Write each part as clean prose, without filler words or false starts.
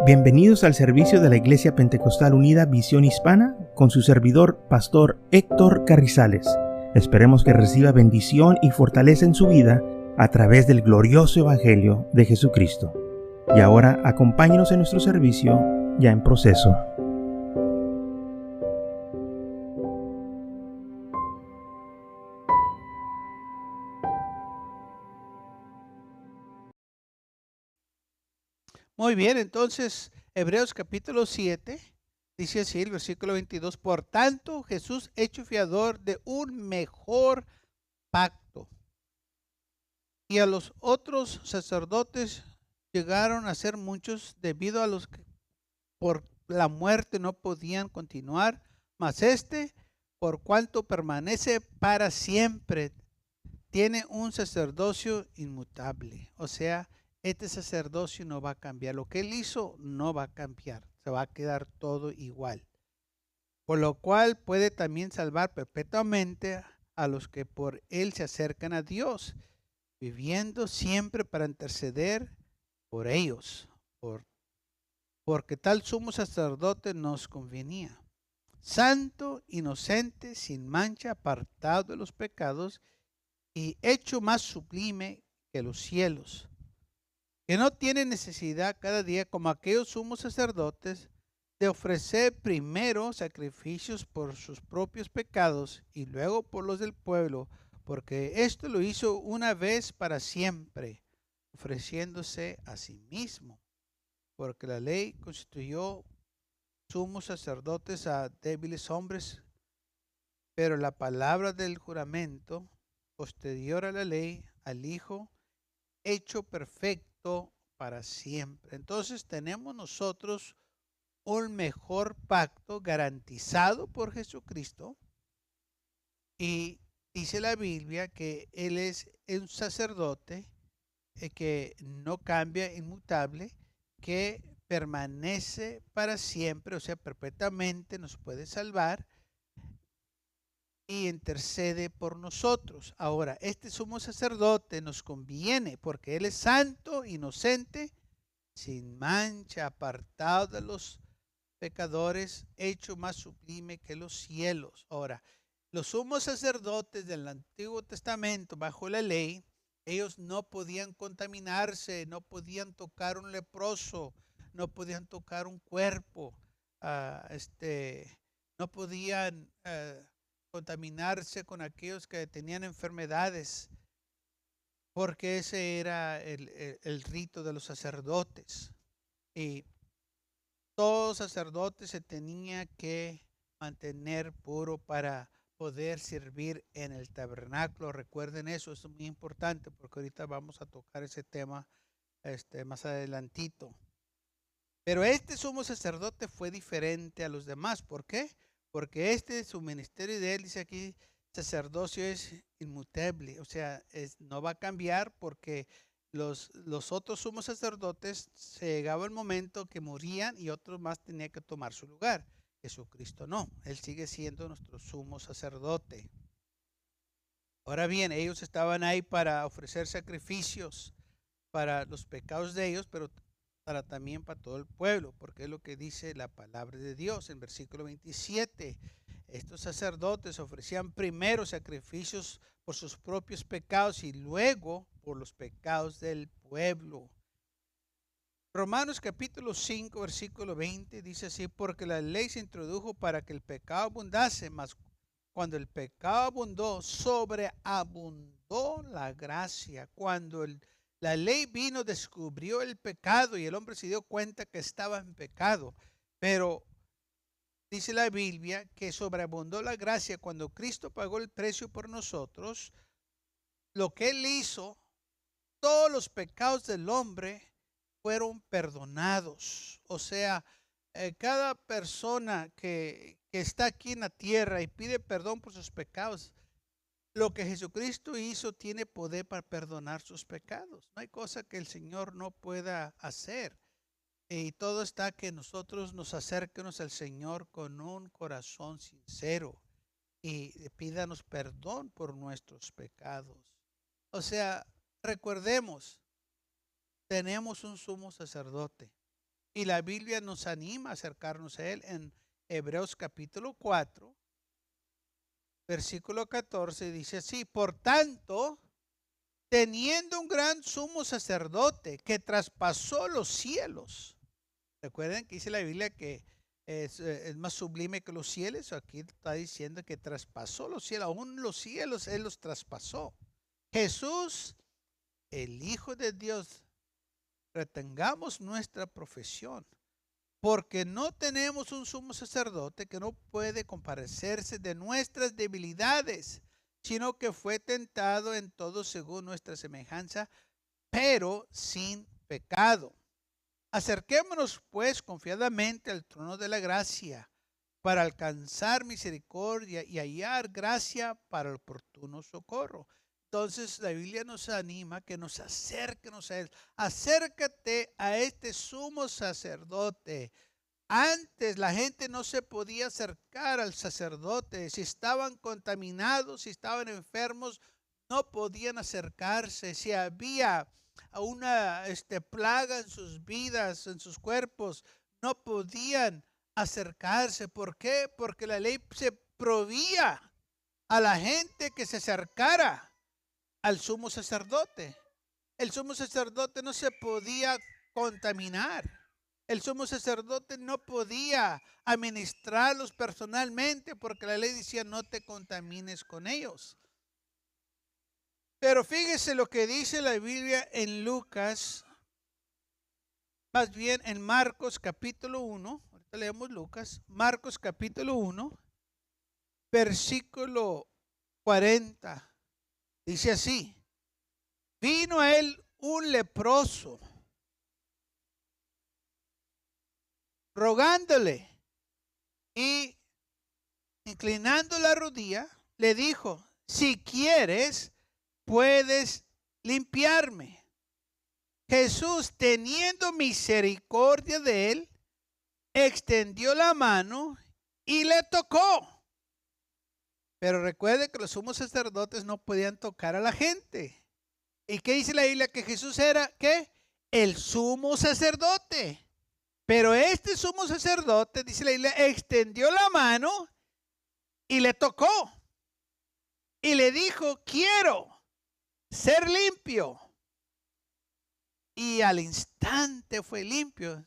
Bienvenidos al servicio de la Iglesia Pentecostal Unida Visión Hispana con su servidor, Pastor Héctor Carrizales. Esperemos que reciba bendición y fortaleza en su vida a través del glorioso Evangelio de Jesucristo. Y ahora acompáñenos en nuestro servicio ya en proceso. Muy bien, entonces Hebreos capítulo 7 dice así el versículo 22: por tanto Jesús hecho fiador de un mejor pacto, y a los otros sacerdotes llegaron a ser muchos debido a los que por la muerte no podían continuar, mas por cuanto permanece para siempre, tiene un sacerdocio inmutable. O sea, este sacerdocio no va a cambiar. Lo que él hizo no va a cambiar. Se va a quedar todo igual. Por lo cual puede también salvar perpetuamente a los que por él se acercan a Dios, viviendo siempre para interceder por ellos. Porque tal sumo sacerdote nos convenía. Santo, inocente, sin mancha, apartado de los pecados, y hecho más sublime que los cielos, que no tiene necesidad cada día, como aquellos sumos sacerdotes, de ofrecer primero sacrificios por sus propios pecados y luego por los del pueblo, porque esto lo hizo una vez para siempre, ofreciéndose a sí mismo, porque la ley constituyó sumos sacerdotes a débiles hombres, pero la palabra del juramento posterior a la ley, al Hijo hecho perfecto para siempre. Entonces tenemos nosotros un mejor pacto garantizado por Jesucristo, y dice la Biblia que Él es un sacerdote que no cambia, inmutable, que permanece para siempre, o sea, perpetuamente nos puede salvar y intercede por nosotros. Ahora, este sumo sacerdote nos conviene porque él es santo, inocente, sin mancha, apartado de los pecadores, hecho más sublime que los cielos. Ahora, los sumos sacerdotes del Antiguo Testamento, bajo la ley, ellos no podían contaminarse, no podían tocar un leproso, no podían tocar un cuerpo, no podían contaminarse con aquellos que tenían enfermedades, porque ese era el rito de los sacerdotes. Y todo sacerdote se tenía que mantener puro para poder servir en el tabernáculo. Recuerden eso, es muy importante porque ahorita vamos a tocar ese tema más adelantito. Pero este sumo sacerdote fue diferente a los demás. ¿Por qué? Porque su ministerio de él, dice aquí, sacerdocio es inmutable. O sea, no va a cambiar porque los otros sumos sacerdotes se llegaba el momento que morían y otros más tenían que tomar su lugar. Jesucristo no, Él sigue siendo nuestro sumo sacerdote. Ahora bien, ellos estaban ahí para ofrecer sacrificios para los pecados de ellos, pero también para todo el pueblo, porque es lo que dice la palabra de Dios en versículo 27. Estos sacerdotes ofrecían primero sacrificios por sus propios pecados y luego por los pecados del pueblo. Romanos capítulo 5 versículo 20 dice así: porque la ley se introdujo para que el pecado abundase, mas cuando el pecado abundó, sobreabundó la gracia. Cuando la ley vino, descubrió el pecado y el hombre se dio cuenta que estaba en pecado. Pero dice la Biblia que sobreabundó la gracia cuando Cristo pagó el precio por nosotros. Lo que Él hizo, todos los pecados del hombre fueron perdonados. O sea, cada persona que está aquí en la tierra y pide perdón por sus pecados, lo que Jesucristo hizo tiene poder para perdonar sus pecados. No hay cosa que el Señor no pueda hacer. Y todo está que nosotros nos acerquemos al Señor con un corazón sincero y pídanos perdón por nuestros pecados. O sea, recordemos, tenemos un sumo sacerdote Y la Biblia nos anima a acercarnos a Él en Hebreos capítulo 4, versículo 14, dice así: por tanto, teniendo un gran sumo sacerdote que traspasó los cielos. Recuerden que dice la Biblia que es más sublime que los cielos. Aquí está diciendo que traspasó los cielos, aún los cielos Él los traspasó. Jesús, el Hijo de Dios, retengamos nuestra profesión, porque no tenemos un sumo sacerdote que no puede compadecerse de nuestras debilidades, sino que fue tentado en todo según nuestra semejanza, pero sin pecado. Acerquémonos pues confiadamente al trono de la gracia para alcanzar misericordia y hallar gracia para el oportuno socorro. Entonces la Biblia nos anima que nos acerquemos a Él. Acércate a este sumo sacerdote. Antes la gente no se podía acercar al sacerdote. Si estaban contaminados, si estaban enfermos, no podían acercarse. Si había una plaga en sus vidas, en sus cuerpos, no podían acercarse. ¿Por qué? Porque la ley se prohibía a la gente que se acercara al sumo sacerdote. El sumo sacerdote no se podía contaminar. El sumo sacerdote no podía administrarlos personalmente porque la ley decía no te contamines con ellos. Pero fíjese lo que dice la Biblia en Lucas, más bien en Marcos capítulo 1. Ahorita leemos Lucas, Marcos capítulo 1, versículo 40. Dice así: vino a él un leproso, rogándole, y inclinando la rodilla, le dijo: si quieres, puedes limpiarme. Jesús, teniendo misericordia de él, extendió la mano y le tocó. Pero recuerde que los sumos sacerdotes no podían tocar a la gente. ¿Y qué dice la Biblia? Que Jesús era, ¿qué? El sumo sacerdote. Pero este sumo sacerdote, dice la Biblia, extendió la mano y le tocó. Y le dijo: quiero ser limpio. Y al instante fue limpio.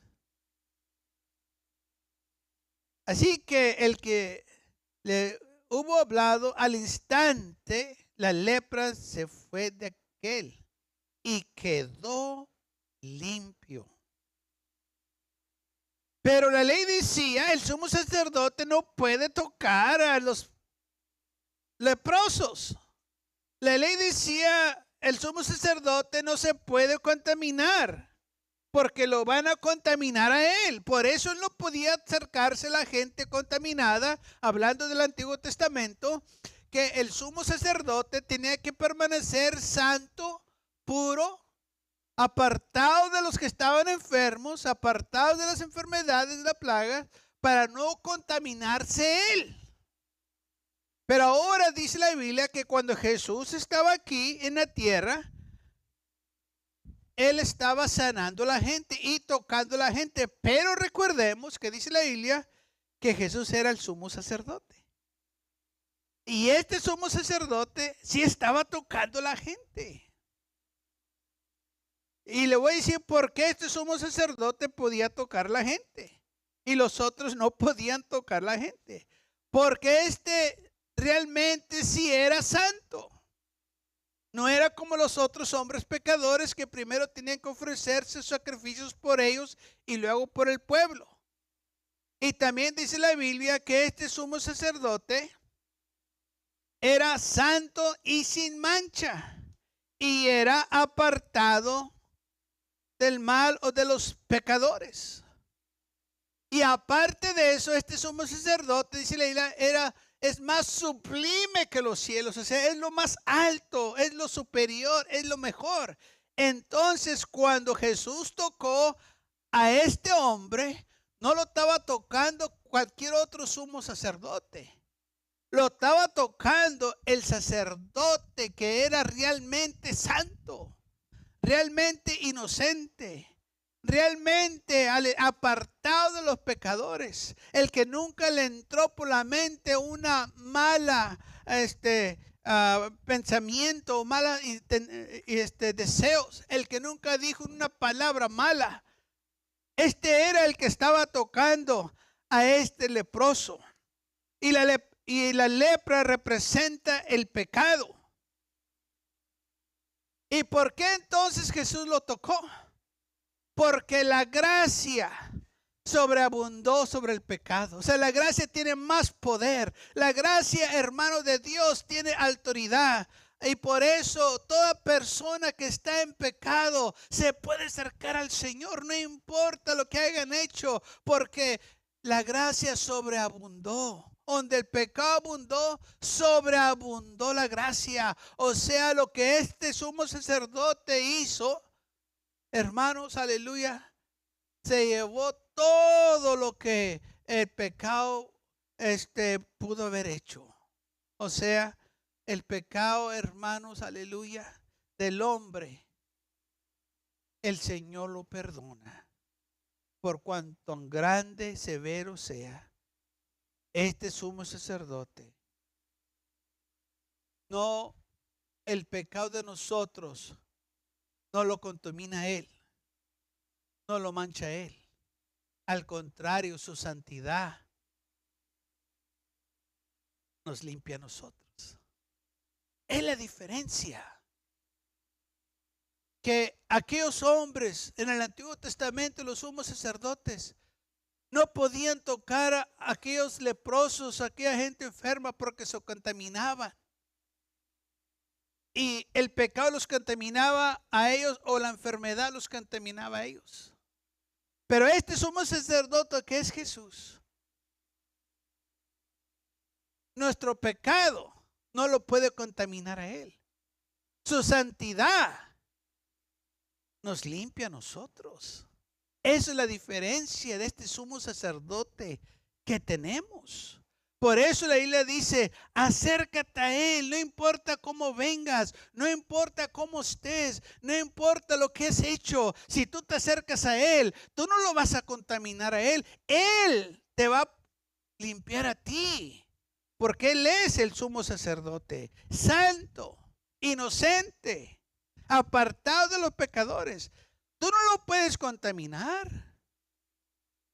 Así que el que le hubo hablado, al instante la lepra se fue de aquel y quedó limpio. Pero la ley decía, el sumo sacerdote no puede tocar a los leprosos. La ley decía, el sumo sacerdote no se puede contaminar porque lo van a contaminar a él. Por eso no podía acercarse la gente contaminada, hablando del Antiguo Testamento, que el sumo sacerdote tenía que permanecer santo, puro, apartado de los que estaban enfermos, apartado de las enfermedades de la plaga, para no contaminarse él. Pero ahora dice la Biblia que cuando Jesús estaba aquí en la tierra, Él estaba sanando a la gente y tocando a la gente. Pero recordemos que dice la Biblia que Jesús era el sumo sacerdote. Y este sumo sacerdote sí estaba tocando a la gente. Y le voy a decir por qué este sumo sacerdote podía tocar a la gente y los otros no podían tocar a la gente. Porque realmente sí era santo. No era como los otros hombres pecadores que primero tenían que ofrecerse sacrificios por ellos y luego por el pueblo. Y también dice la Biblia que este sumo sacerdote era santo y sin mancha y era apartado del mal o de los pecadores. Y aparte de eso, este sumo sacerdote, dice la Biblia, es más sublime que los cielos, o sea, es lo más alto, es lo superior, es lo mejor. Entonces, cuando Jesús tocó a este hombre, no lo estaba tocando cualquier otro sumo sacerdote. Lo estaba tocando el sacerdote que era realmente santo, realmente inocente, realmente apartado de los pecadores, el que nunca le entró por la mente una mala pensamiento, mala deseos, el que nunca dijo una palabra mala. Este era el que estaba tocando a este leproso. Y la lepra representa el pecado. ¿Y por qué entonces Jesús lo tocó? Porque la gracia sobreabundó sobre el pecado. O sea, la gracia tiene más poder. La gracia, hermano de Dios, tiene autoridad. Y por eso toda persona que está en pecado se puede acercar al Señor. No importa lo que hayan hecho, porque la gracia sobreabundó. Donde el pecado abundó, sobreabundó la gracia. O sea, lo que este sumo sacerdote hizo, hermanos, aleluya, se llevó todo lo que el pecado pudo haber hecho. O sea, el pecado, hermanos, aleluya, del hombre, el Señor lo perdona. Por cuanto grande, severo sea este sumo sacerdote. No, el pecado de nosotros no lo contamina a él, no lo mancha a él. Al contrario, su santidad nos limpia a nosotros. Es la diferencia. Que aquellos hombres en el Antiguo Testamento, los sumos sacerdotes, no podían tocar a aquellos leprosos, a aquella gente enferma, porque se contaminaban. Y el pecado los contaminaba a ellos, o la enfermedad los contaminaba a ellos. Pero este sumo sacerdote, que es Jesús, nuestro pecado no lo puede contaminar a él. Su santidad nos limpia a nosotros. Esa es la diferencia de este sumo sacerdote que tenemos. Por eso la Biblia dice, acércate a él, no importa cómo vengas, no importa cómo estés, no importa lo que has hecho. Si tú te acercas a él, tú no lo vas a contaminar a él. Él te va a limpiar a ti, porque él es el sumo sacerdote, santo, inocente, apartado de los pecadores. Tú no lo puedes contaminar,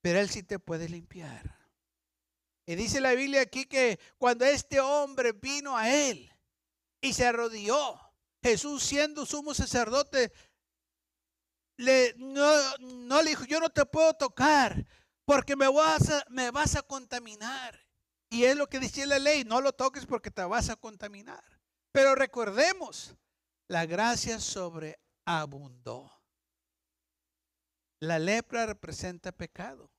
pero él sí te puede limpiar. Y dice la Biblia aquí que cuando este hombre vino a él y se arrodilló, Jesús, siendo sumo sacerdote, no le dijo, yo no te puedo tocar porque me vas a contaminar. Y es lo que dice la ley, no lo toques porque te vas a contaminar. Pero recordemos, la gracia sobreabundó. La lepra representa pecado.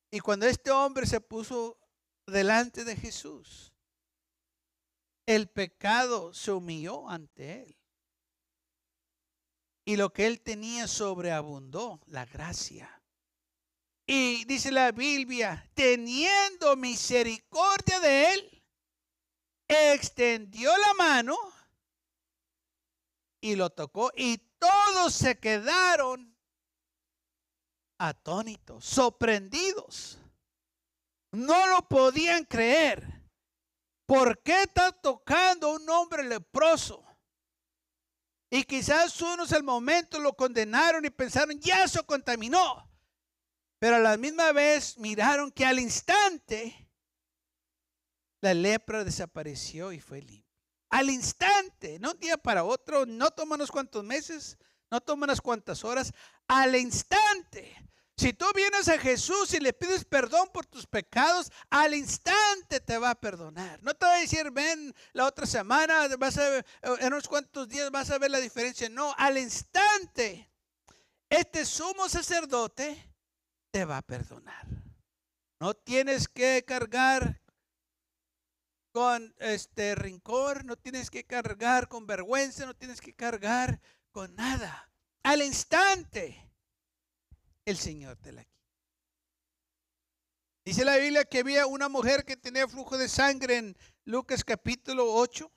Y cuando este hombre se puso delante de Jesús, el pecado se humilló ante él. Y lo que él tenía sobreabundó, la gracia. Y dice la Biblia, teniendo misericordia de él, extendió la mano y lo tocó. Y todos se quedaron atónitos, sorprendidos. No lo podían creer. ¿Por qué está tocando a un hombre leproso? Y quizás unos al momento lo condenaron y pensaron, ya se contaminó. Pero a la misma vez miraron que al instante la lepra desapareció y fue limpia. Al instante, no un día para otro, no toma unos cuantos meses, no toma unas cuantas horas, al instante. Si tú vienes a Jesús y le pides perdón por tus pecados, al instante te va a perdonar. No te va a decir, ven la otra semana, vas a ver, en unos cuantos días vas a ver la diferencia. No, al instante, este sumo sacerdote te va a perdonar. No tienes que cargar con rencor, no tienes que cargar con vergüenza, no tienes que cargar con nada. Al instante el Señor te la quita. Dice la Biblia que había una mujer que tenía flujo de sangre en Lucas capítulo 8.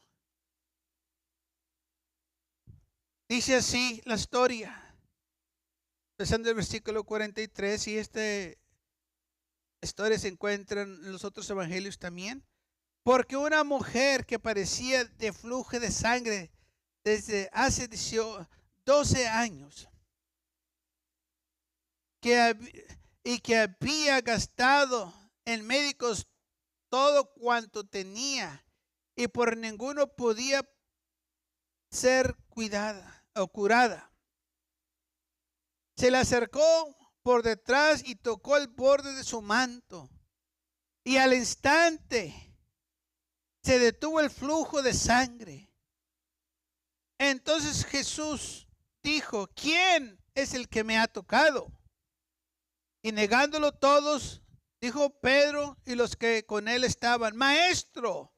Dice así la historia. empezando el versículo 43, y esta historia se encuentra en los otros evangelios también. Porque una mujer que padecía de flujo de sangre desde hace 12 años, y que había gastado en médicos todo cuanto tenía, y por ninguno podía ser cuidada o curada, se le acercó por detrás y tocó el borde de su manto, y al instante se detuvo el flujo de sangre. Entonces Jesús dijo: ¿quién es el que me ha tocado? Y negándolo todos, dijo Pedro y los que con él estaban: Maestro,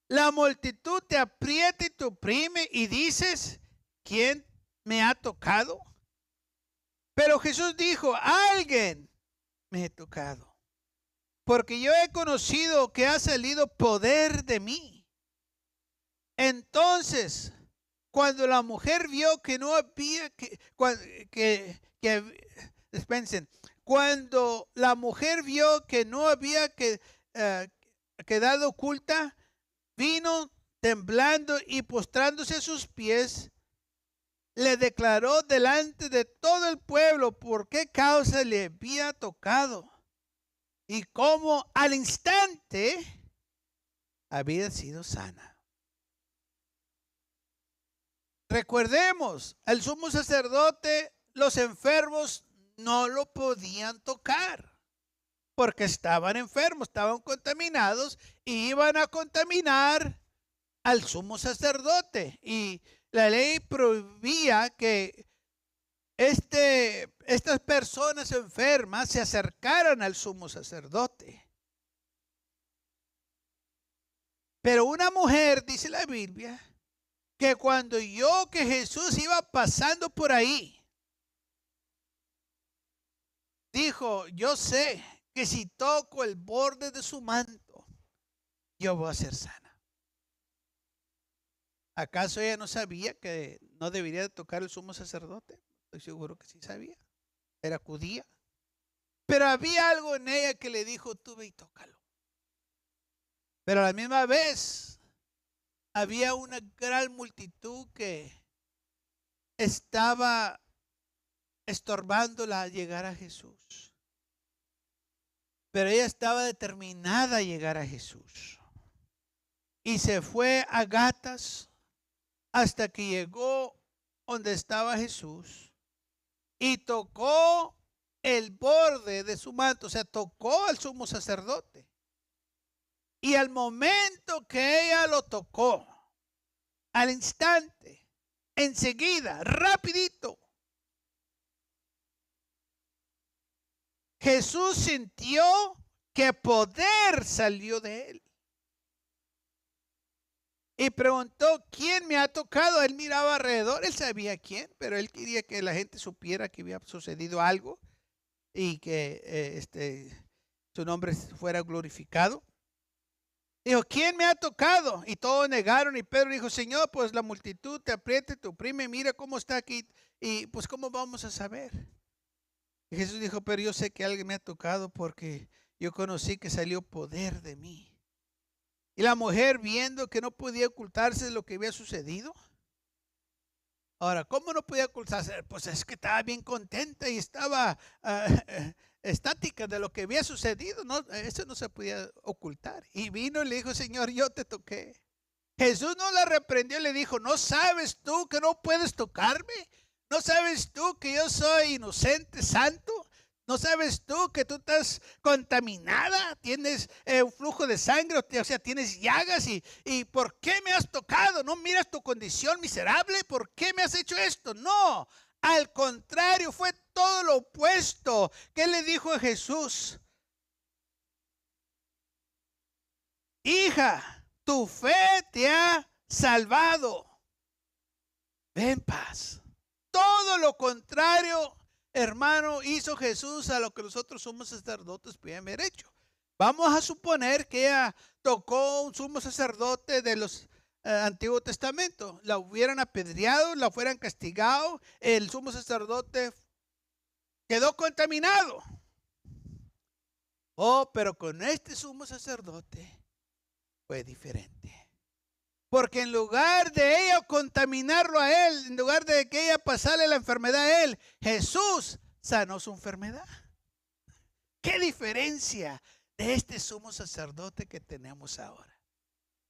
la multitud te aprieta y te oprime, y dices: ¿quién me ha tocado? Pero Jesús dijo: alguien me ha tocado, porque yo he conocido que ha salido poder de mí. Entonces, cuando la mujer vio que no había cuando la mujer vio que no había quedado oculta, vino temblando y postrándose a sus pies, le declaró delante de todo el pueblo por qué causa le había tocado y cómo al instante había sido sana. Recordemos, el sumo sacerdote, los enfermos no lo podían tocar porque estaban enfermos, estaban contaminados y iban a contaminar al sumo sacerdote. Y la ley prohibía que estas personas enfermas se acercaran al sumo sacerdote. Pero una mujer, dice la Biblia, que cuando oyó que Jesús iba pasando por ahí, dijo: yo sé que si toco el borde de su manto, yo voy a ser sana. ¿Acaso ella no sabía que no debería tocar el sumo sacerdote? Estoy seguro que sí sabía. Era judía. Pero había algo en ella que le dijo: tú ve y tócalo. Pero a la misma vez había una gran multitud que estaba estorbándola a llegar a Jesús. Pero ella estaba determinada a llegar a Jesús. Y se fue a gatas hasta que llegó donde estaba Jesús y tocó el borde de su manto, o sea, tocó al sumo sacerdote. Y al momento que ella lo tocó, al instante, enseguida, rapidito, Jesús sintió que poder salió de él. Y preguntó: ¿quién me ha tocado? Él miraba alrededor, él sabía quién, pero él quería que la gente supiera que había sucedido algo y que su nombre fuera glorificado. Dijo: ¿quién me ha tocado? Y todos negaron, y Pedro dijo: Señor, pues la multitud te aprieta, te oprime, mira cómo está aquí, y pues cómo vamos a saber. Y Jesús dijo: pero yo sé que alguien me ha tocado porque yo conocí que salió poder de mí. Y la mujer, viendo que no podía ocultarse de lo que había sucedido. Ahora, ¿cómo no podía ocultarse? Pues es que estaba bien contenta y estaba estática de lo que había sucedido. No, eso no se podía ocultar. Y vino y le dijo: Señor, yo te toqué. Jesús no la reprendió y le dijo: ¿no sabes tú que no puedes tocarme? ¿No sabes tú que yo soy inocente, santo? ¿No sabes tú que tú estás contaminada? Tienes un flujo de sangre, o sea, tienes llagas. ¿Y por qué me has tocado? ¿No miras tu condición miserable? ¿Por qué me has hecho esto? No, al contrario, fue todo lo opuesto. ¿Qué le dijo a Jesús? Hija, tu fe te ha salvado. Ve en paz. Todo lo contrario, hermano, hizo Jesús a lo que nosotros somos sacerdotes podían haber hecho. Vamos a suponer que ella tocó un sumo sacerdote de los Antiguo Testamento. La hubieran apedreado, la fueran castigado. El sumo sacerdote quedó contaminado. Oh, pero con este sumo sacerdote fue diferente. Porque en lugar de ella contaminarlo a él, en lugar de que ella pasarle la enfermedad a él, Jesús sanó su enfermedad. ¿Qué diferencia de este sumo sacerdote que tenemos ahora?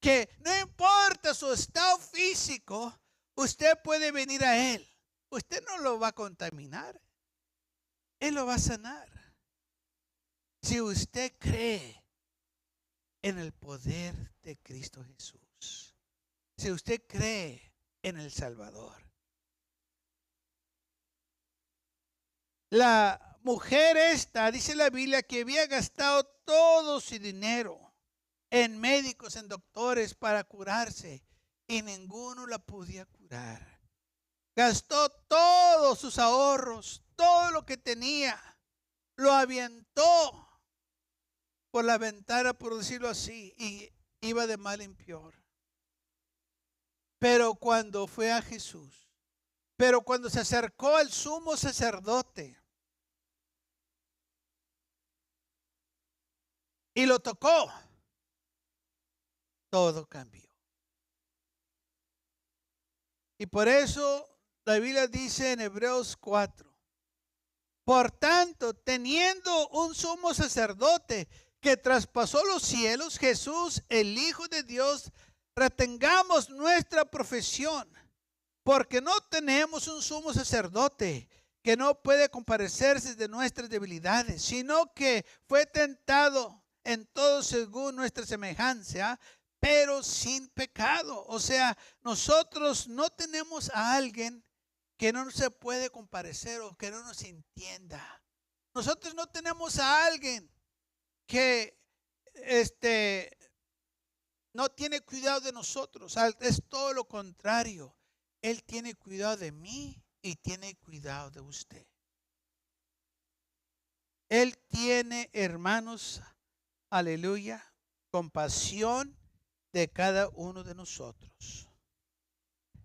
Que no importa su estado físico, usted puede venir a él. Usted no lo va a contaminar. Él lo va a sanar. Si usted cree en el poder de Cristo Jesús. Si usted cree en el Salvador. La mujer esta, dice la Biblia, que había gastado todo su dinero en médicos, en doctores para curarse, y ninguno la podía curar. Gastó todos sus ahorros, todo lo que tenía, lo avientó por la ventana, por decirlo así, y iba de mal en peor. Pero cuando fue a Jesús, pero cuando se acercó al sumo sacerdote y lo tocó, todo cambió. Y por eso la Biblia dice en Hebreos 4, por tanto, teniendo un sumo sacerdote que traspasó los cielos, Jesús, el Hijo de Dios, retengamos nuestra profesión, porque no tenemos un sumo sacerdote que no puede compadecerse de nuestras debilidades, sino que fue tentado en todo según nuestra semejanza, pero sin pecado. O sea, nosotros no tenemos a alguien que no se puede compadecer o que no nos entienda. Nosotros no tenemos a alguien que no tiene cuidado de nosotros. Es todo lo contrario. Él tiene cuidado de mí y tiene cuidado de usted. Él tiene, hermanos, aleluya, compasión de cada uno de nosotros.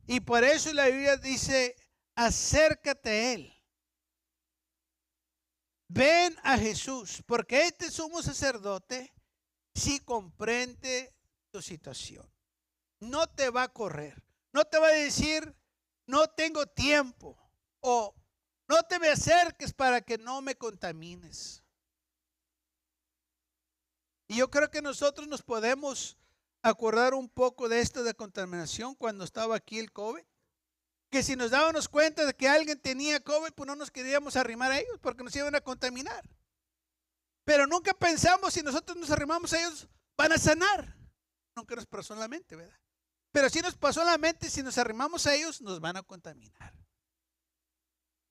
Y por eso la Biblia dice, acércate a Él. Ven a Jesús, porque este sumo sacerdote sí comprende tu situación. No te va a correr. No te va a decir, no tengo tiempo. O no te me acerques para que no me contamines. Y yo creo que nosotros nos podemos acordar un poco de esto de contaminación cuando estaba aquí el COVID. Que si nos dábamos cuenta de que alguien tenía COVID, pues no nos queríamos arrimar a ellos porque nos iban a contaminar. Pero nunca pensamos si nosotros nos arrimamos a ellos, van a sanar. Nunca nos pasó en la mente, ¿verdad? Pero si nos pasó en la mente, si nos arrimamos a ellos, nos van a contaminar.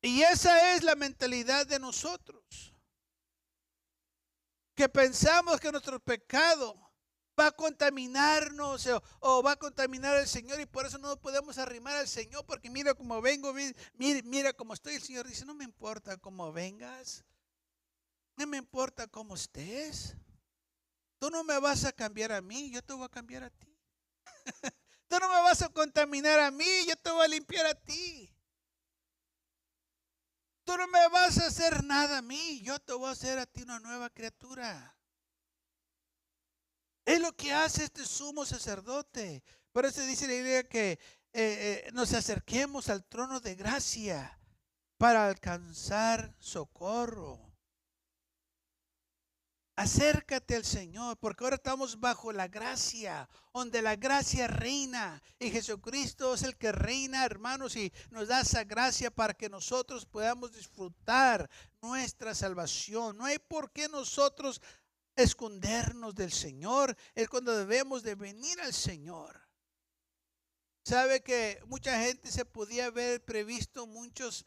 Y esa es la mentalidad de nosotros. Que pensamos que nuestro pecado va a contaminarnos o va a contaminar al Señor y por eso no podemos arrimar al Señor porque mira cómo vengo, mira cómo estoy. El Señor dice, no me importa cómo vengas, no me importa cómo estés. Tú no me vas a cambiar a mí, yo te voy a cambiar a ti. Tú no me vas a contaminar a mí, yo te voy a limpiar a ti. Tú no me vas a hacer nada a mí, yo te voy a hacer a ti una nueva criatura. Es lo que hace este sumo sacerdote. Por eso dice la Biblia que nos acerquemos al trono de gracia para alcanzar socorro. Acércate al Señor, porque ahora estamos bajo la gracia, donde la gracia reina. Y Jesucristo es el que reina, hermanos, y nos da esa gracia para que nosotros podamos disfrutar nuestra salvación. No hay por qué nosotros escondernos del Señor. Es cuando debemos de venir al Señor. Sabe que mucha gente se podía haber previsto muchos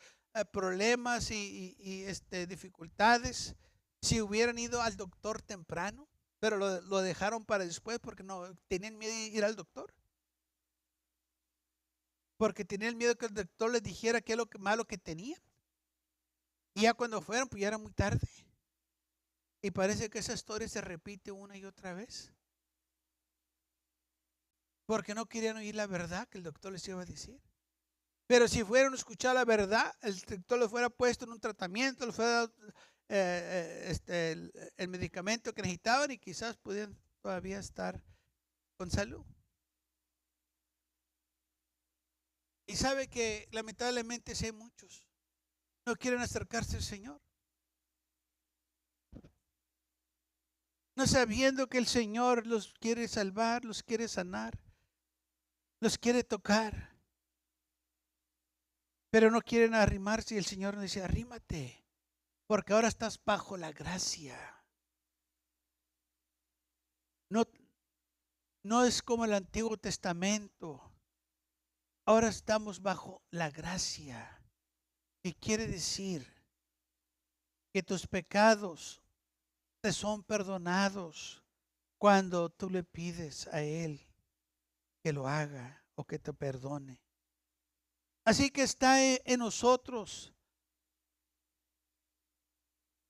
problemas y dificultades si hubieran ido al doctor temprano, pero lo dejaron para después porque no tenían miedo de ir al doctor. Porque tenían miedo que el doctor les dijera qué es lo malo que tenían. Y ya cuando fueron, pues ya era muy tarde. Y parece que esa historia se repite una y otra vez. Porque no querían oír la verdad que el doctor les iba a decir. Pero si fueran a escuchar la verdad, el doctor lo fuera puesto en un tratamiento, le fuera dado el medicamento que necesitaban y quizás pudieran todavía estar con salud. Y sabe que lamentablemente sí hay muchos no quieren acercarse al Señor, no sabiendo que el Señor los quiere salvar, los quiere sanar, los quiere tocar, pero no quieren arrimarse. Y el Señor nos dice: arrímate, porque ahora estás bajo la gracia. No, no es como el Antiguo Testamento. Ahora estamos bajo la gracia, que quiere decir que tus pecados te son perdonados cuando tú le pides a Él que lo haga o que te perdone. Así que está en nosotros.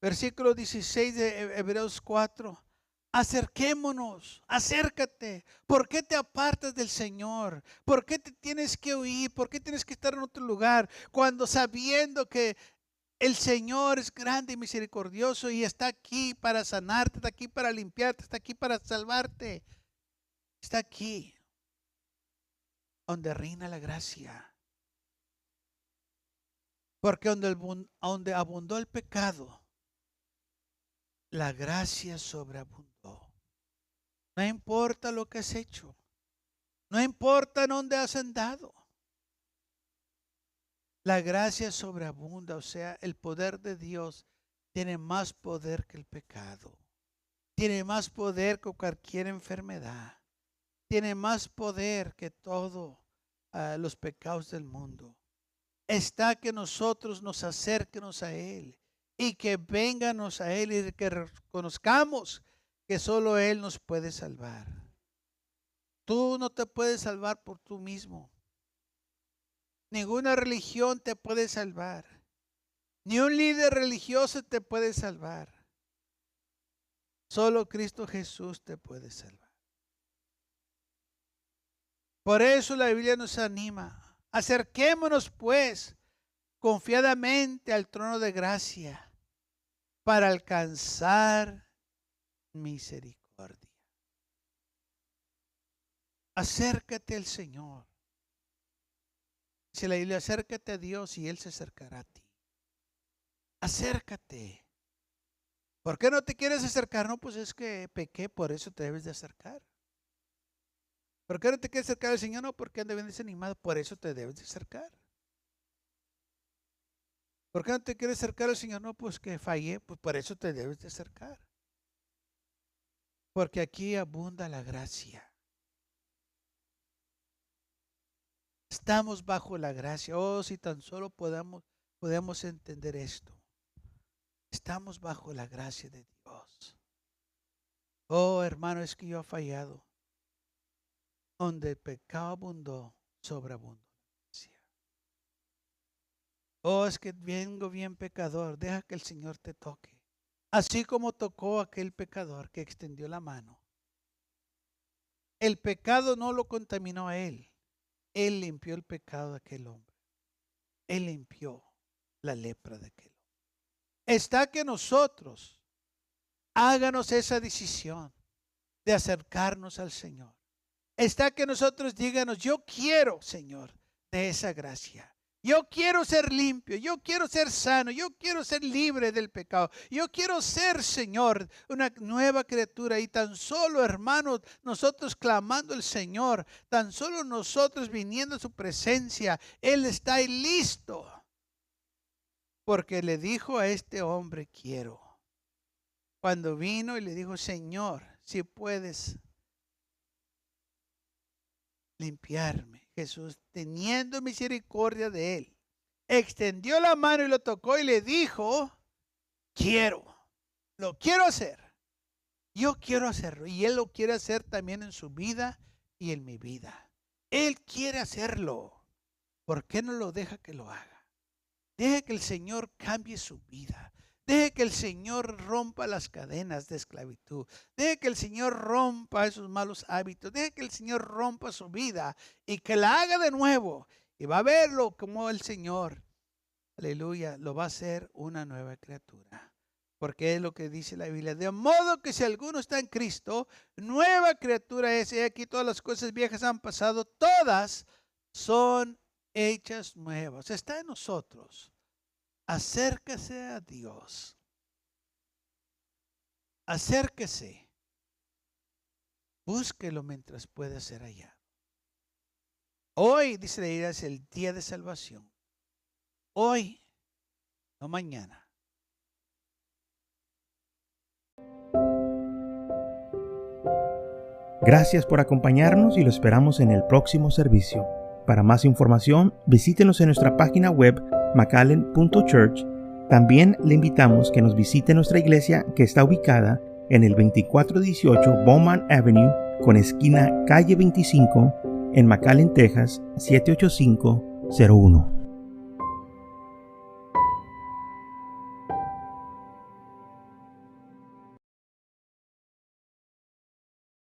Versículo 16 de Hebreos 4. Acerquémonos, acércate. ¿Por qué te apartas del Señor? ¿Por qué te tienes que huir? ¿Por qué tienes que estar en otro lugar? Cuando sabiendo que el Señor es grande y misericordioso y está aquí para sanarte, está aquí para limpiarte, está aquí para salvarte. Está aquí donde reina la gracia. Porque donde abundó el pecado, la gracia sobreabundó. No importa lo que has hecho, no importa en dónde has andado, la gracia sobreabunda. O sea, el poder de Dios tiene más poder que el pecado, tiene más poder que cualquier enfermedad, tiene más poder que todos los pecados del mundo. Está que nosotros nos acerquemos a Él y que vénganos a Él y que reconozcamos que solo Él nos puede salvar. Tú no te puedes salvar por tú mismo. Ninguna religión te puede salvar. Ni un líder religioso te puede salvar. Solo Cristo Jesús te puede salvar. Por eso la Biblia nos anima. Acerquémonos pues confiadamente al trono de gracia para alcanzar misericordia. Acércate al Señor. Dice la Biblia: acércate a Dios y Él se acercará a ti. Acércate. ¿Por qué no te quieres acercar? No, pues es que pequé, por eso te debes de acercar. ¿Por qué no te quieres acercar al Señor? No, porque anda bien desanimado, por eso te debes de acercar. ¿Por qué no te quieres acercar al Señor? No, pues que fallé, pues por eso te debes de acercar. Porque aquí abunda la gracia. Estamos bajo la gracia. Oh, si tan solo podemos entender esto. Estamos bajo la gracia de Dios. Oh, hermano, es que yo he fallado. Donde el pecado abundó, sobreabundó la gracia. Oh, es que vengo bien pecador. Deja que el Señor te toque. Así como tocó a aquel pecador que extendió la mano. El pecado no lo contaminó a él. Él limpió el pecado de aquel hombre. Él limpió la lepra de aquel hombre. Está que nosotros háganos esa decisión de acercarnos al Señor. Está que nosotros díganos: yo quiero, Señor, de esa gracia. Yo quiero ser limpio, yo quiero ser sano, yo quiero ser libre del pecado. Yo quiero ser, Señor, una nueva criatura. Y tan solo, hermanos, nosotros clamando al Señor, tan solo nosotros viniendo a su presencia, Él está ahí listo. Porque le dijo a este hombre: quiero. Cuando vino y le dijo: Señor, si puedes limpiarme. Jesús, teniendo misericordia de él, extendió la mano y lo tocó y le dijo: quiero, lo quiero hacer. Yo quiero hacerlo y Él lo quiere hacer también en su vida y en mi vida. Él quiere hacerlo. ¿Por qué no lo deja que lo haga? Deje que el Señor cambie su vida. Deje que el Señor rompa las cadenas de esclavitud. Deje que el Señor rompa esos malos hábitos. Deje que el Señor rompa su vida y que la haga de nuevo. y va a verlo como el Señor, aleluya, lo va a hacer una nueva criatura. Porque es lo que dice la Biblia. De modo que si alguno está en Cristo, nueva criatura es. Y aquí todas las cosas viejas han pasado, todas son hechas nuevas. Está en nosotros. Acérquese a Dios. Acérquese. Búsquelo mientras pueda ser allá. Hoy, dice la Biblia, es el día de salvación. Hoy, no mañana. Gracias por acompañarnos y lo esperamos en el próximo servicio. Para más información, visítenos en nuestra página web mcallen.church. También le invitamos que nos visite nuestra iglesia que está ubicada en el 2418 Bowman Avenue con esquina calle 25 en McAllen, Texas 78501.